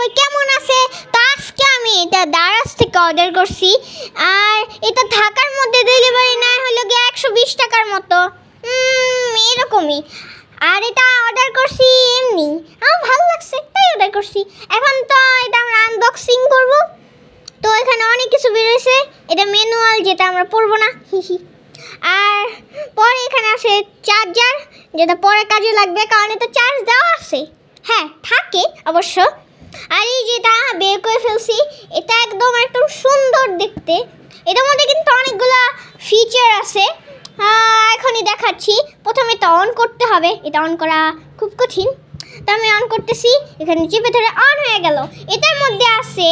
সবাই কেমন আছে? তো আজকে আমি এটা দারাজ থেকে অর্ডার করছি, আর এটা ঢাকার মধ্যে ডেলিভারি নেয় হলো গিয়ে 120 টাকার মতো, এরকমই। আর এটা অর্ডার করছি এমনি, আমার ভালো লাগছে তাই অর্ডার করছি। এখন তো এটা আমরা আনবক্সিং করব। তো এখানে অনেক কিছু বেরোয়েছে, এটা ম্যানুয়াল, যেটা আমরা পড়বো না, আর পরে এখানে আছে চার্জার, যেটা পরে কাজে লাগবে, কারণ এটা চার্জ দেওয়া আছে, হ্যাঁ থাকে অবশ্য। আর এই যেটা বের করে ফেলছি, এটা একদম সুন্দর দেখতে। এটার মধ্যে কিন্তু অনেকগুলো ফিচার আছে, এখনই দেখাচ্ছি। প্রথমে এটা অন করতে হবে, এটা অন করা খুব কঠিন। তো আমি অন করতেছি, এখানে চেপে ধরে অন হয়ে গেল। এটার মধ্যে আছে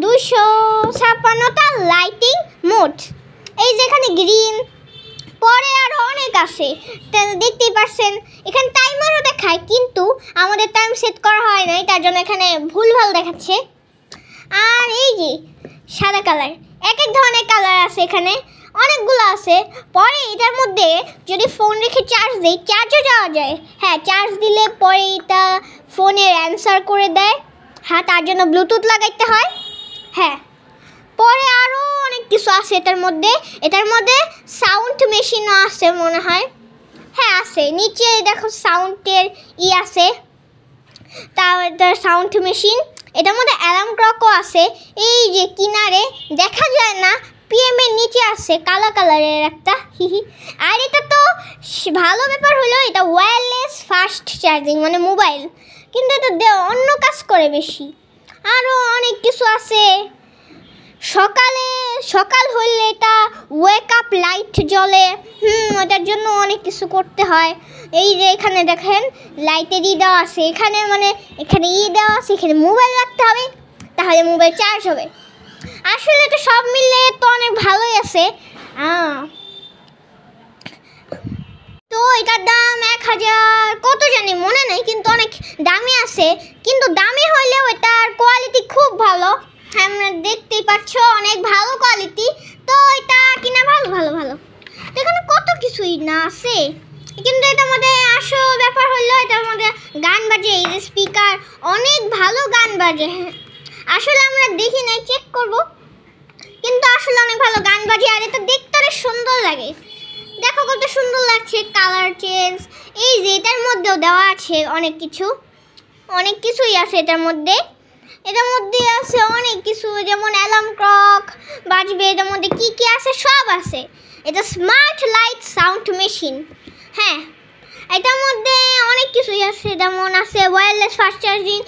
256টা লাইটিং মোড। এই যে এখানে গ্রিন, পরে আরও অনেক আছে, দেখতেই পাচ্ছেন। এখানে টাইমারও দেখায়, কিন্তু আমাদের টাইম সেট করা হয় নাই, তার জন্য এখানে ভুলভাল দেখাচ্ছে। আর এই যে সাদা কালার, এক এক ধরনের কালার আছে, এখানে অনেকগুলো আছে। পরে এটার মধ্যে যদি ফোন রেখে চার্জ দিই, চার্জও যাওয়া যায়। হ্যাঁ, চার্জ দিলে পরে এটা ফোনের অ্যান্সার করে দেয়। হ্যাঁ, তার জন্য ব্লুটুথ লাগাইতে হয়। হ্যাঁ, পরে আরও অনেক কিছু আছে এটার মধ্যে সাউন্ড মেশিনও আছে মনে হয়। হ্যাঁ আছে, নিচে দেখো সাউন্ডের আছে, তার সাউন্ড মেশিন। এটার মধ্যে অ্যালার্ম ক্লকও আছে, এই যে কিনারে দেখা যায় না, পিএম এর নিচে আছে কালো কালারের একটা, আর এটা তো ভালো ব্যাপার হলো এটা ওয়্যারলেস ফাস্ট চার্জিং, মানে মোবাইল, কিন্তু এটা অন্য কাজ করে বেশি। আরও অনেক কিছু আছে। সকাল হইলে এটা ওয়েক আপ লাইট জ্বলে, ওটার জন্য অনেক কিছু করতে হয়। এই যে এখানে দেখেন লাইটের দেওয়া আছে, এখানে দেওয়া আছে, এখানে মোবাইল রাখতে হবে, তাহলে মোবাইল চার্জ হবে। আসলে এটা সব মিলে তো অনেক ভালোই আছে। তো এটার দাম 1000 কত জানি মনে নেই, কিন্তু অনেক দামি আছে। কিন্তু দামি হইলেও এটার কোয়ালিটি খুব ভালো, আমরা দেখতেই পাচ্ছ অনেক ভালো কোয়ালিটি। তো এটা কিনা ভালো। তো এখানে কত কিছুই না আছে, কিন্তু এটার মধ্যে আসল ব্যাপার হলো এটার মধ্যে গান বাজে, এই যে স্পিকার, অনেক ভালো গান বাজে। হ্যাঁ, আসলে আমরা দেখি নাই, চেক করব, কিন্তু আসলে অনেক ভালো গান বাজে। আর এটা দেখতে অনেক সুন্দর লাগে, দেখো কত সুন্দর লাগছে, কালার চেঞ্জ। এই যে এটার মধ্যেও দেওয়া আছে অনেক কিছুই আছে এটার মধ্যে আছে অনেক কিছু, যেমন অ্যালার্ম ক্লক বাজবে, এটার মধ্যে কি আছে সব আছে। এটা স্মার্ট লাইট সাউন্ড মেশিন। হ্যাঁ, এটার মধ্যে অনেক কিছুই আছে, যেমন আছে ওয়্যারলেস ফাস্ট চার্জিং।